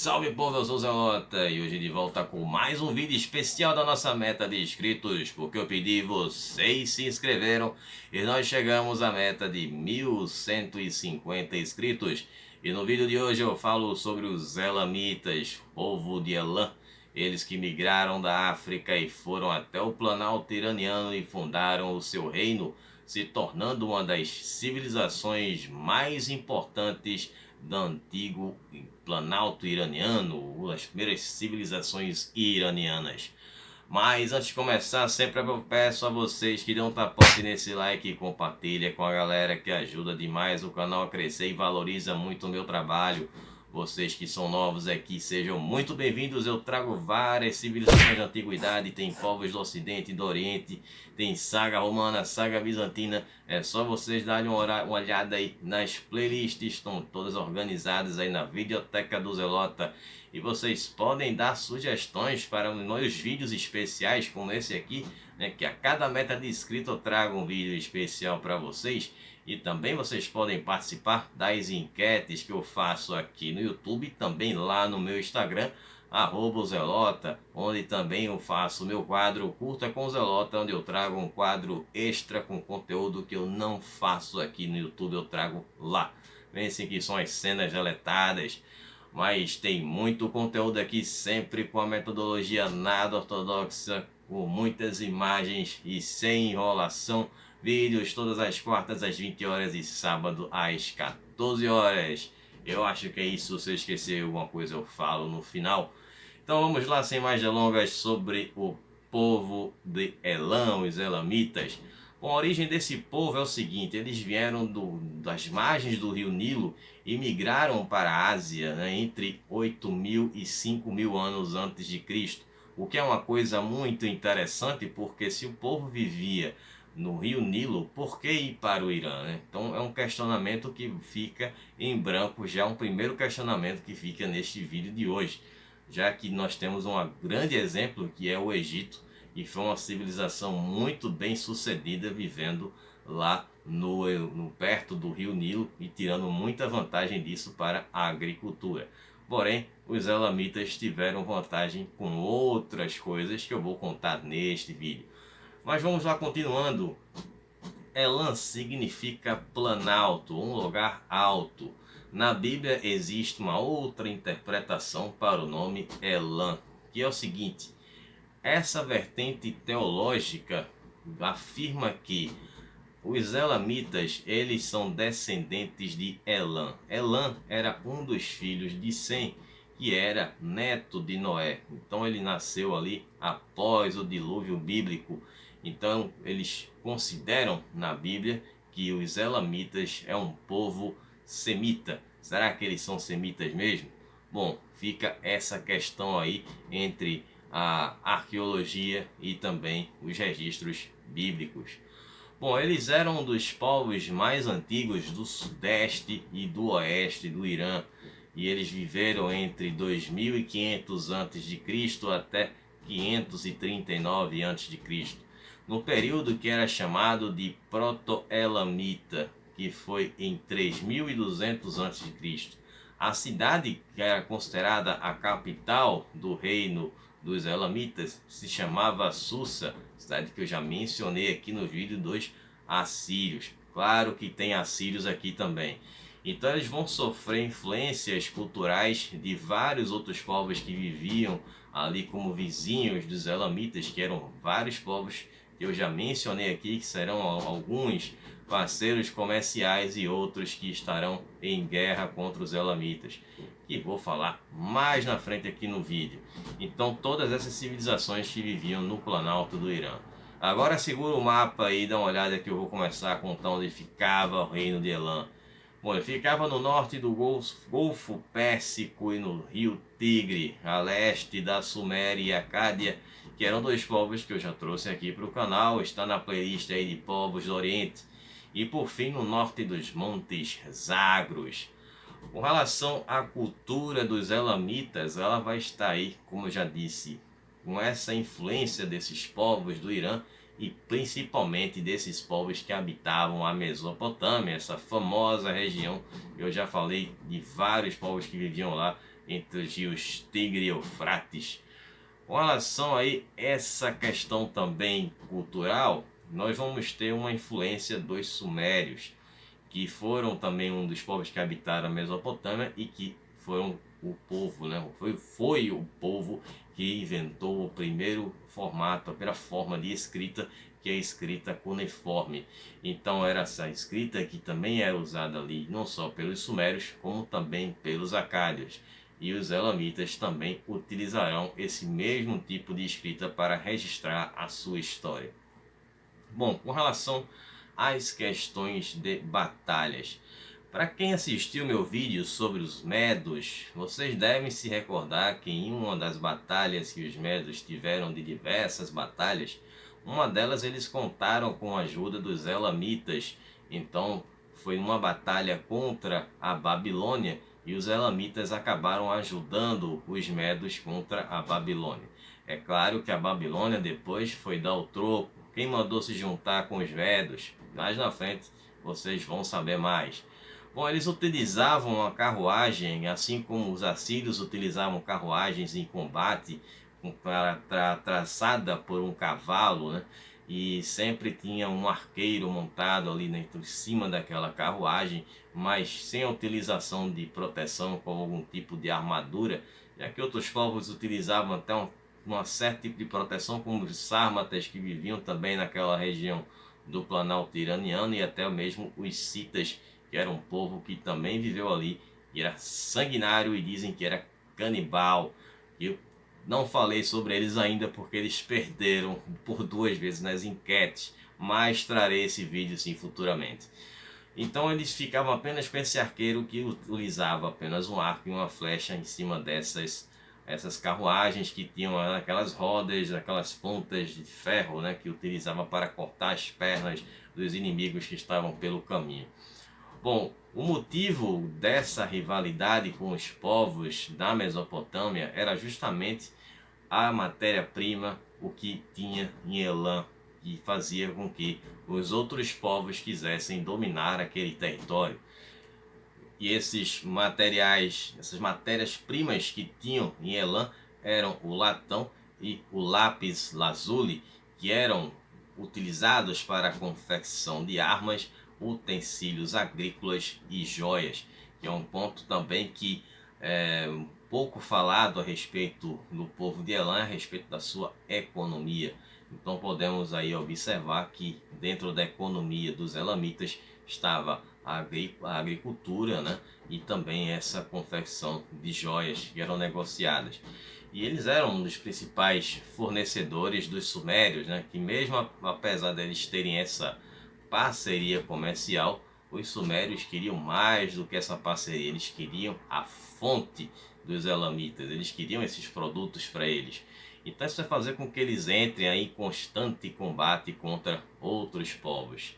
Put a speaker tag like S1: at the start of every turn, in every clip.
S1: Salve povo, eu sou o Zelota e hoje de volta com mais um vídeo especial da nossa meta de inscritos, porque eu pedi, vocês se inscreveram e nós chegamos à meta de 1150 inscritos. E no vídeo de hoje eu falo sobre os Elamitas, povo de Elam, eles que migraram da África e foram até o Planalto iraniano e fundaram o seu reino, se tornando uma das civilizações mais importantes do antigo Planalto iraniano, as primeiras civilizações iranianas. Mas antes de começar, sempre eu peço a vocês que dêem um tapote nesse like e compartilhem com a galera, que ajuda demais o canal a crescer e valoriza muito o meu trabalho. Vocês que são novos aqui, sejam muito bem-vindos. Eu trago várias civilizações da antiguidade, tem povos do ocidente e do oriente, tem saga romana, saga bizantina. É só vocês darem uma olhada aí nas playlists, estão todas organizadas aí na videoteca do Zelota. E vocês podem dar sugestões para meus vídeos especiais como esse aqui, né, que a cada meta de inscrito eu trago um vídeo especial para vocês. E também vocês podem participar das enquetes que eu faço aqui no YouTube e também lá no meu Instagram, @Zelota, onde também eu faço o meu quadro Curta com Zelota, onde eu trago um quadro extra com conteúdo que eu não faço aqui no YouTube, eu trago lá. Pensem que são as cenas deletadas, mas tem muito conteúdo aqui, sempre com a metodologia nada ortodoxa, com muitas imagens e sem enrolação. Vídeos todas as quartas às 20 horas e sábado às 14 horas. Eu acho que é isso. Se eu esquecer alguma coisa eu falo no final. Então vamos lá, sem mais delongas, sobre o povo de Elam, os Elamitas. Bom, a origem desse povo é o seguinte: eles vieram das margens do rio Nilo e migraram para a Ásia, né, entre 8.000 e 5.000 anos antes de Cristo. O que é uma coisa muito interessante, porque se o povo vivia no rio Nilo, por que ir para o Irã, né? Então é um questionamento que fica em branco, já um primeiro questionamento que fica neste vídeo de hoje, já que nós temos um grande exemplo que é o Egito, e foi uma civilização muito bem sucedida vivendo lá no perto do rio Nilo e tirando muita vantagem disso para a agricultura. Porém, os Elamitas tiveram vantagem com outras coisas que eu vou contar neste vídeo. Mas vamos lá, continuando. Elam significa planalto, um lugar alto. Na Bíblia existe uma outra interpretação para o nome Elam, que é o seguinte: essa vertente teológica afirma que os Elamitas, eles são descendentes de Elam. Elam era um dos filhos de Sem, que era neto de Noé. Então ele nasceu ali após o dilúvio bíblico. Então eles consideram na Bíblia que os Elamitas é um povo semita. Será que eles são semitas mesmo? Bom, fica essa questão aí entre a arqueologia e também os registros bíblicos. Bom, eles eram um dos povos mais antigos do sudeste e do oeste do Irã, e eles viveram entre 2500 a.C. até 539 a.C., no período que era chamado de Proto-Elamita, que foi em 3200 a.C. A cidade, que era considerada a capital do reino dos Elamitas, se chamava Susa, cidade que eu já mencionei aqui no vídeo dos assírios. Claro que tem assírios aqui também. Então eles vão sofrer influências culturais de vários outros povos que viviam ali como vizinhos dos Elamitas, que eram vários povos que eu já mencionei aqui, que serão alguns parceiros comerciais e outros que estarão em guerra contra os Elamitas, que vou falar mais na frente aqui no vídeo. Então todas essas civilizações que viviam no Planalto do Irã. Agora segura o mapa aí e dá uma olhada que eu vou começar a contar onde ficava o reino de Elam. Bom, ele ficava no norte do Golfo Pérsico e no rio Tigre, a leste da Suméria e Acádia, que eram dois povos que eu já trouxe aqui para o canal, está na playlist aí de povos do Oriente. E por fim no norte dos Montes Zagros. Com relação à cultura dos Elamitas, ela vai estar aí, como eu já disse, com essa influência desses povos do Irã e principalmente desses povos que habitavam a Mesopotâmia, essa famosa região. Eu já falei de vários povos que viviam lá, entre os rios Tigre e Eufrates. Com relação aí essa questão também cultural, nós vamos ter uma influência dos sumérios, que foram também um dos povos que habitaram a Mesopotâmia e que foram o povo, né? Foi o povo que inventou o primeiro formato, a primeira forma de escrita, que é a escrita cuneiforme. Então era essa escrita que também era usada ali não só pelos sumérios, como também pelos acádios. E os elamitas também utilizarão esse mesmo tipo de escrita para registrar a sua história. Bom, com relação às questões de batalhas, para quem assistiu meu vídeo sobre os Medos, vocês devem se recordar que em uma das batalhas que os Medos tiveram, de diversas batalhas, uma delas eles contaram com a ajuda dos Elamitas. Então foi uma batalha contra a Babilônia e os Elamitas acabaram ajudando os Medos contra a Babilônia. É claro que a Babilônia depois foi dar o troco. Quem mandou se juntar com os Medos? Mais na frente vocês vão saber mais. Bom, eles utilizavam a carruagem, assim como os assírios utilizavam carruagens em combate, traçada por um cavalo, né? E sempre tinha um arqueiro montado ali em cima daquela carruagem, mas sem a utilização de proteção com algum tipo de armadura, já que outros povos utilizavam até um certo tipo de proteção, como os sármatas que viviam também naquela região do Planalto iraniano, e até mesmo os citas, que era um povo que também viveu ali e era sanguinário e dizem que era canibal. Eu não falei sobre eles ainda porque eles perderam por 2 vezes nas enquetes, mas trarei esse vídeo sim futuramente. Então eles ficavam apenas com esse arqueiro que utilizava apenas um arco e uma flecha em cima essas carruagens que tinham aquelas rodas, aquelas pontas de ferro, né, que utilizava para cortar as pernas dos inimigos que estavam pelo caminho. Bom, o motivo dessa rivalidade com os povos da Mesopotâmia era justamente a matéria-prima, o que tinha em Elam, que fazia com que os outros povos quisessem dominar aquele território. E esses materiais, essas matérias-primas que tinham em Elam eram o latão e o lápis lazuli, que eram utilizados para a confecção de armas, utensílios agrícolas e joias, que é um ponto também que é um pouco falado a respeito do povo de Elam, a respeito da sua economia. Então podemos aí observar que dentro da economia dos elamitas estava a agricultura, né? E também essa confecção de joias que eram negociadas. E eles eram um dos principais fornecedores dos sumérios, né? Que mesmo apesar deles terem essa parceria comercial, os sumérios queriam mais do que essa parceria, eles queriam a fonte dos elamitas, eles queriam esses produtos para eles. Então isso vai fazer com que eles entrem aí em constante combate contra outros povos.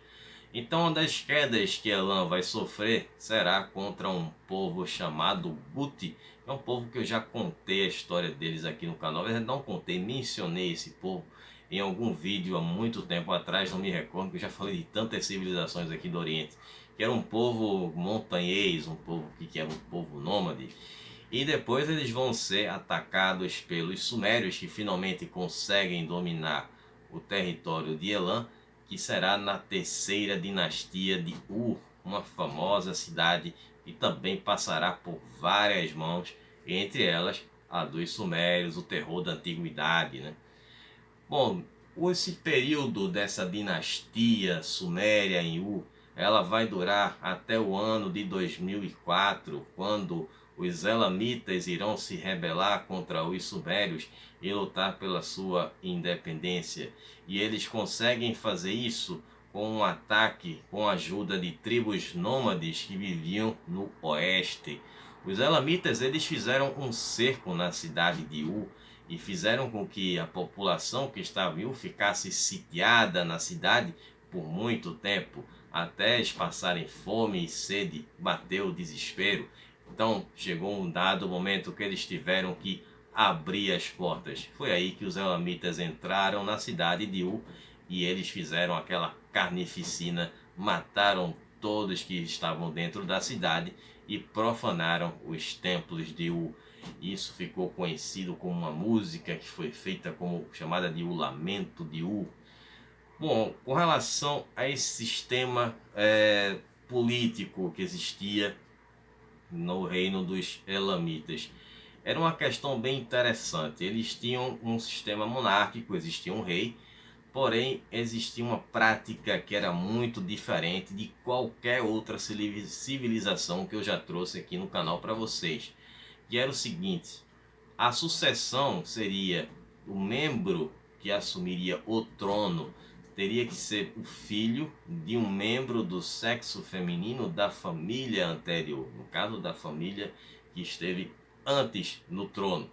S1: Então uma das quedas que Elam vai sofrer será contra um povo chamado Guti. É um povo que eu já contei a história deles aqui no canal. Eu não contei, mencionei esse povo em algum vídeo há muito tempo atrás, não me recordo, que eu já falei de tantas civilizações aqui do Oriente, que era um povo montanhês, um povo que era um povo nômade. E depois eles vão ser atacados pelos sumérios, que finalmente conseguem dominar o território de Elam, que será na terceira dinastia de Ur, uma famosa cidade que também passará por várias mãos, entre elas a dos sumérios, o terror da antiguidade, né? Bom, esse período dessa dinastia suméria em Ur, ela vai durar até o ano de 2004, quando os elamitas irão se rebelar contra os sumérios e lutar pela sua independência. E eles conseguem fazer isso com um ataque com a ajuda de tribos nômades que viviam no oeste. Os elamitas eles fizeram um cerco na cidade de Ur e fizeram com que a população que estava em Ur ficasse sitiada na cidade por muito tempo, até eles passarem fome e sede, bateu o desespero. Então chegou um dado momento que eles tiveram que abrir as portas. Foi aí que os elamitas entraram na cidade de Ur e eles fizeram aquela carnificina, mataram todos que estavam dentro da cidade e profanaram os templos de U. Isso ficou conhecido como uma música que foi feita como chamada de O Lamento de U. Bom, com relação a esse sistema político que existia no reino dos Elamitas, era uma questão bem interessante. Eles tinham um sistema monárquico, existia um rei, porém existia uma prática que era muito diferente de qualquer outra civilização que eu já trouxe aqui no canal para vocês, que era o seguinte: a sucessão seria o membro que assumiria o trono teria que ser o filho de um membro do sexo feminino da família anterior, no caso da família que esteve antes no trono.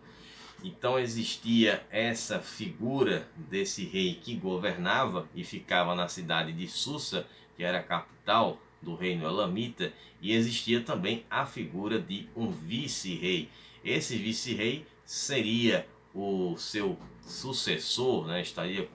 S1: Então existia essa figura desse rei que governava e ficava na cidade de Susa, que era a capital do reino elamita, e existia também a figura de um vice-rei. Esse vice-rei seria o seu sucessor, né? Estaria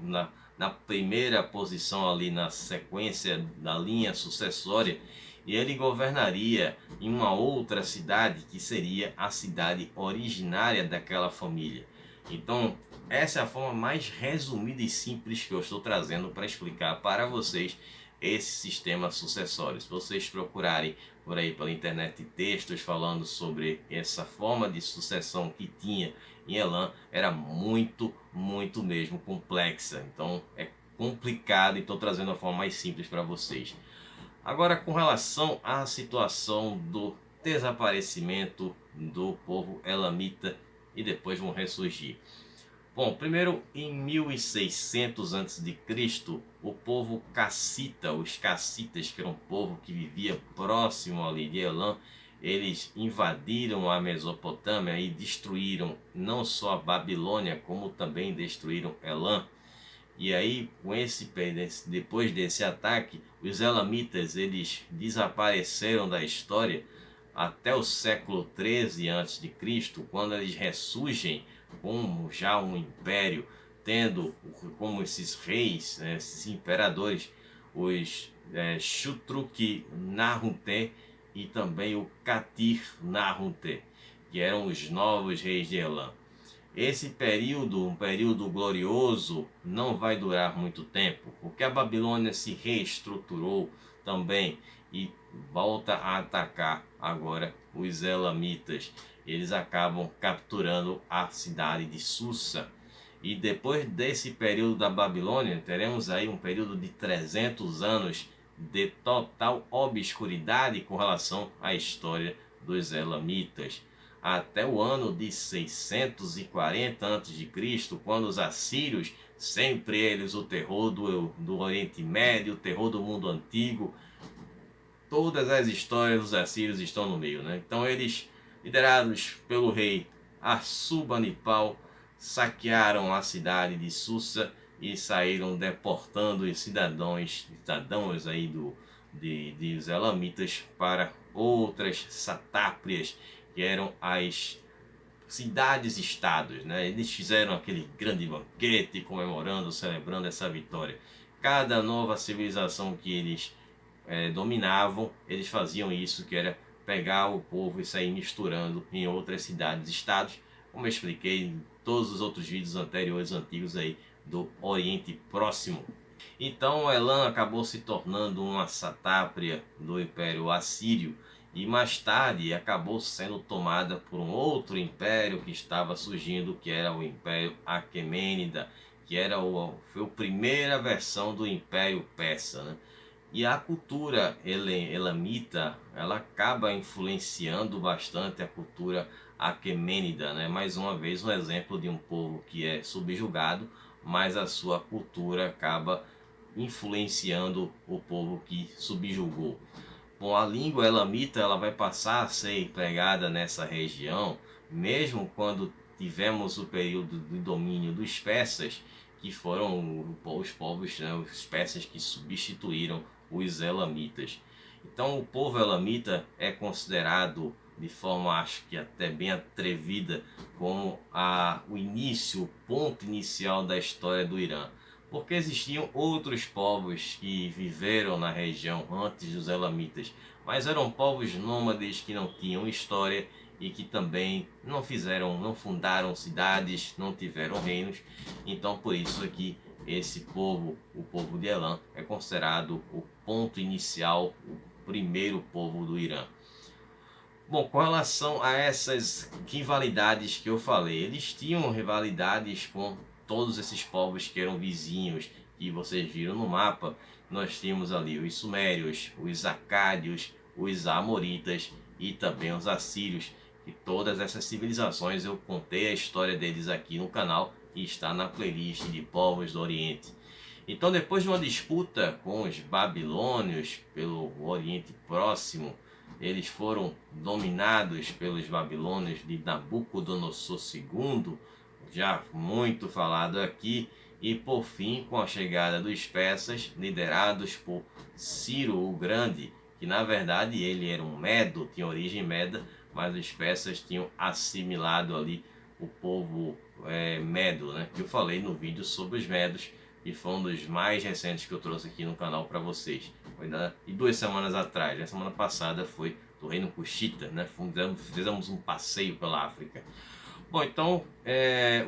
S1: na primeira posição ali na sequência da linha sucessória, e ele governaria em uma outra cidade que seria a cidade originária daquela família. Então, essa é a forma mais resumida e simples que eu estou trazendo para explicar para vocês esse sistema sucessório. Se vocês procurarem por aí pela internet textos falando sobre essa forma de sucessão que tinha em Elam, era muito mesmo complexa. Então é complicado, e estou trazendo a forma mais simples para vocês. Agora, com relação à situação do desaparecimento do povo elamita e depois vão ressurgir. Bom, primeiro em 1600 a.C., o povo cassita, os cassitas, que era um povo que vivia próximo ali de Elam, eles invadiram a Mesopotâmia e destruíram não só a Babilônia, como também destruíram Elam. E aí, depois desse ataque, os elamitas eles desapareceram da história até o século 13 a.C., quando eles ressurgem como já um império, tendo como esses reis, esses imperadores, os Shutruk-Narhunte e também o Katir-Narhunte, que eram os novos reis de Elam. Esse período, um período glorioso, não vai durar muito tempo, porque a Babilônia se reestruturou também e volta a atacar agora os elamitas. Eles acabam capturando a cidade de Susa. E depois desse período da Babilônia, teremos aí um período de 300 anos de total obscuridade com relação à história dos elamitas, até o ano de 640 a.C., quando os assírios, sempre eles o terror do Oriente Médio, o terror do mundo antigo, todas as histórias dos assírios estão no meio, né? Então eles, liderados pelo rei Assurbanipal, saquearam a cidade de Susa e saíram deportando os cidadãos aí dos elamitas para outras satáprias, que eram as cidades-estados, né? Eles fizeram aquele grande banquete comemorando, celebrando essa vitória. Cada nova civilização que eles dominavam, eles faziam isso, que era pegar o povo e sair misturando em outras cidades-estados, como eu expliquei em todos os outros vídeos anteriores, antigos aí do Oriente Próximo. Então Elam acabou se tornando uma satápria do Império Assírio, e mais tarde acabou sendo tomada por um outro império que estava surgindo, que era o Império Aquemênida, que foi a primeira versão do Império Persa, né? E a cultura elamita, ela acaba influenciando bastante a cultura aquemênida, né? Mais uma vez um exemplo de um povo que é subjugado, mas a sua cultura acaba influenciando o povo que subjugou. Bom, a língua elamita ela vai passar a ser empregada nessa região, mesmo quando tivemos o período de domínio dos persas, que foram os povos, né, os persas que substituíram os elamitas. Então o povo elamita é considerado, de forma acho que até bem atrevida, como o início, o ponto inicial da história do Irã. porque existiam outros povos que viveram na região antes dos elamitas, mas eram povos nômades que não tinham história e que também não fundaram cidades, não tiveram reinos. Então por isso aqui esse povo, o povo de Elam, é considerado o ponto inicial, o primeiro povo do Irã. Bom, com relação a essas rivalidades que eu falei, eles tinham rivalidades com todos esses povos que eram vizinhos, que vocês viram no mapa. Nós tínhamos ali os sumérios, os acádios, os amoritas e também os assírios. E todas essas civilizações eu contei a história deles aqui no canal e está na playlist de povos do Oriente. Então, depois de uma disputa com os babilônios pelo Oriente Próximo, eles foram dominados pelos babilônios de Nabucodonosor II, já muito falado aqui, e por fim com a chegada dos persas, liderados por Ciro o Grande, que na verdade ele era um medo, tinha origem meda, mas os persas tinham assimilado ali o povo medo, né? Que eu falei no vídeo sobre os medos, e foi um dos mais recentes que eu trouxe aqui no canal para vocês. E 2 semanas atrás, a semana passada foi do Reino Cuxita, né? Fizemos um passeio pela África. Bom, então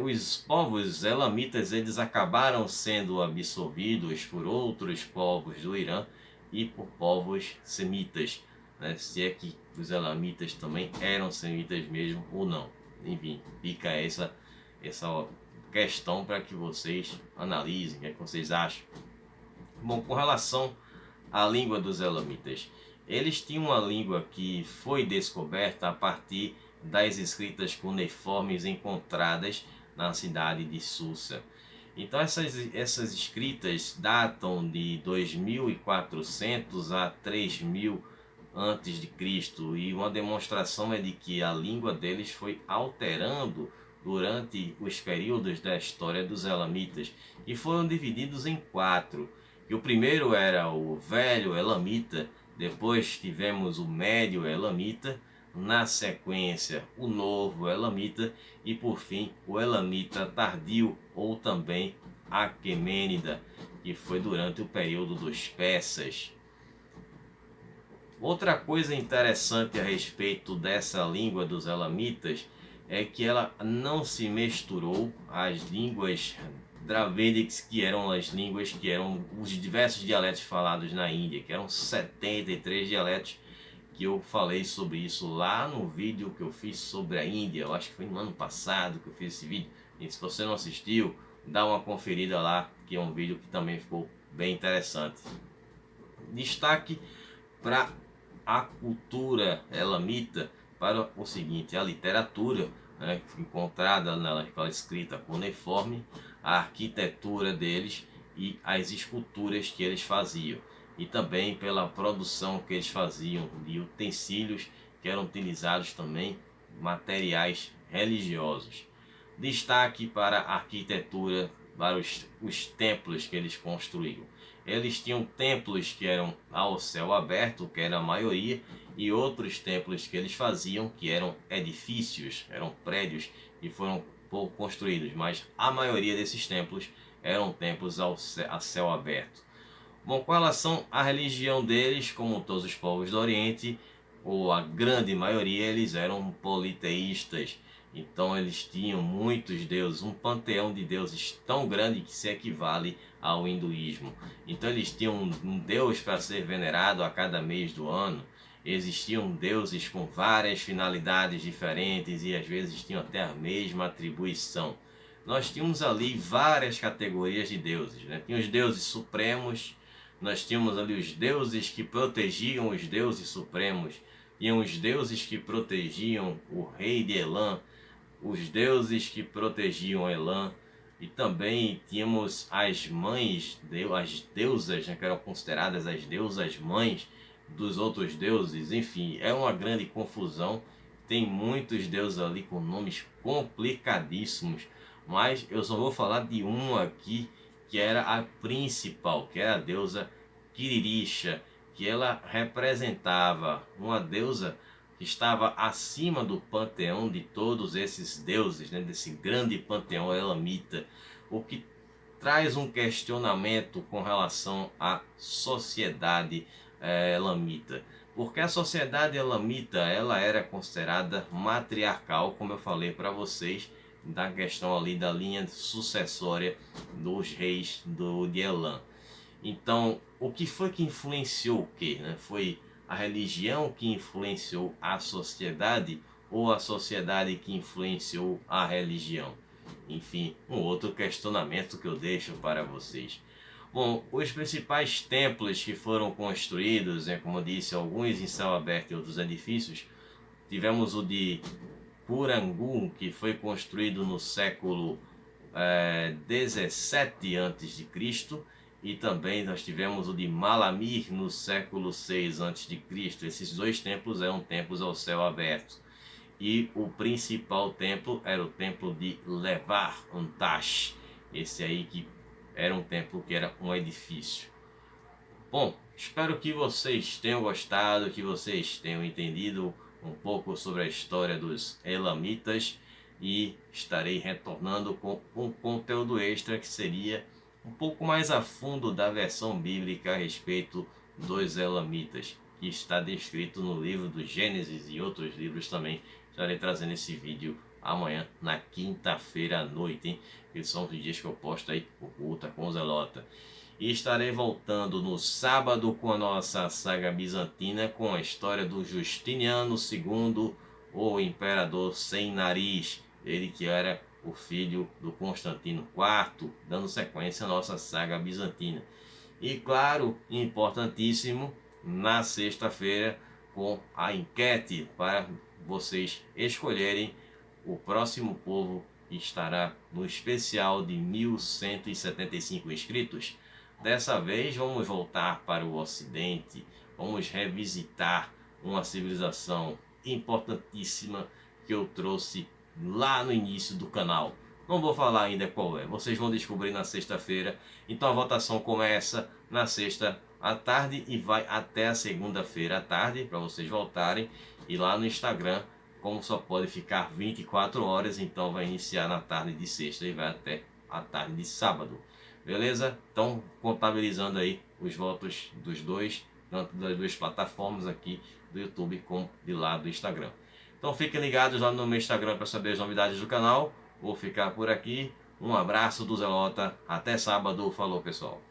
S1: os povos elamitas eles acabaram sendo absorvidos por outros povos do Irã e por povos semitas, né? Se é que os elamitas também eram semitas mesmo ou não. Enfim, fica essa questão para que vocês analisem, o que é que vocês acham. Bom, com relação à língua dos elamitas, eles tinham uma língua que foi descoberta a partir das escritas cuneiformes encontradas na cidade de Susa. Então essas escritas datam de 2400 a 3000 antes de Cristo, e uma demonstração é de que a língua deles foi alterando durante os períodos da história dos elamitas, e foram divididos em 4. E o primeiro era o Velho Elamita, depois tivemos o Médio Elamita, na sequência o Novo Elamita e por fim o Elamita Tardio, ou também Aquemênida, que foi durante o período dos persas. Outra coisa interessante a respeito dessa língua dos elamitas é que ela não se misturou às línguas dravídicas, que eram as línguas que eram os diversos dialetos falados na Índia, que eram 73 dialetos, que eu falei sobre isso lá no vídeo que eu fiz sobre a Índia. Eu acho que foi no ano passado que eu fiz esse vídeo, e se você não assistiu, dá uma conferida lá, que é um vídeo que também ficou bem interessante. Destaque para a cultura elamita para o seguinte: a literatura, né, encontrada naquela escrita cuneiforme, a arquitetura deles e as esculturas que eles faziam, e também pela produção que eles faziam de utensílios que eram utilizados também, materiais religiosos. Destaque para a arquitetura, para os templos que eles construíam. Eles tinham templos que eram ao céu aberto, que era a maioria, e outros templos que eles faziam que eram edifícios, eram prédios que foram pouco construídos, mas a maioria desses templos eram templos a céu aberto. Bom, com relação à religião deles, como todos os povos do Oriente, ou a grande maioria, eles eram politeístas. Então eles tinham muitos deuses, um panteão de deuses tão grande que se equivale ao hinduísmo. Então eles tinham um deus para ser venerado a cada mês do ano. Existiam deuses com várias finalidades diferentes e às vezes tinham até a mesma atribuição. Nós tínhamos ali várias categorias de deuses, né? Tinha os deuses supremos, nós tínhamos ali os deuses que protegiam os deuses supremos, tinham os deuses que protegiam o rei de Elam, os deuses que protegiam Elam, e também tínhamos as mães, as deusas, né, que eram consideradas as deusas mães dos outros deuses. Enfim, é uma grande confusão, tem muitos deuses ali com nomes complicadíssimos, mas eu só vou falar de uma aqui, que era a principal, que era a deusa Quiririsha, que ela representava uma deusa que estava acima do panteão de todos esses deuses, né, desse grande panteão elamita, o que traz um questionamento com relação à sociedade elamita. Porque a sociedade elamita, ela era considerada matriarcal, como eu falei para vocês, da questão ali da linha sucessória dos reis de Elam. Então, o que foi que influenciou o quê? Né? Foi a religião que influenciou a sociedade ou a sociedade que influenciou a religião? Enfim, um outro questionamento que eu deixo para vocês. Bom, os principais templos que foram construídos, como eu disse, alguns em céu aberto e outros edifícios, tivemos o de Kurangun, que foi construído no século 17 a.C., e também nós tivemos o de Malamir no século 6 a.C. Esses dois templos eram templos ao céu aberto. E o principal templo era o templo de Levar Antash. Esse aí que era um templo que era um edifício. Bom, espero que vocês tenham gostado, que vocês tenham entendido um pouco sobre a história dos Elamitas, e estarei retornando com um conteúdo extra que seria um pouco mais a fundo da versão bíblica a respeito dos Elamitas, que está descrito no livro do Gênesis e outros livros também. Estarei trazendo esse vídeo amanhã, na quinta-feira à noite, hein? Que são os dias que eu posto aí o Culta com Zelota. E estarei voltando no sábado com a nossa saga bizantina, com a história do Justiniano II, o imperador sem nariz, ele que era o filho do Constantino IV, dando sequência à nossa saga bizantina. E claro, importantíssimo, na sexta-feira, com a enquete para vocês escolherem o próximo povo que estará no especial de 1175 inscritos. Dessa vez vamos voltar para o Ocidente, vamos revisitar uma civilização importantíssima que eu trouxe lá no início do canal. Não vou falar ainda qual é, vocês vão descobrir na sexta-feira. Então a votação começa na sexta à tarde e vai até a segunda-feira à tarde, para vocês voltarem. E lá no Instagram, como só pode ficar 24 horas, então vai iniciar na tarde de sexta e vai até a tarde de sábado. Beleza? Então, contabilizando aí os votos dos dois, tanto das duas plataformas aqui do YouTube como de lá do Instagram. Então fiquem ligados lá no meu Instagram para saber as novidades do canal. Vou ficar por aqui. Um abraço do Zelota. Até sábado. Falou, pessoal.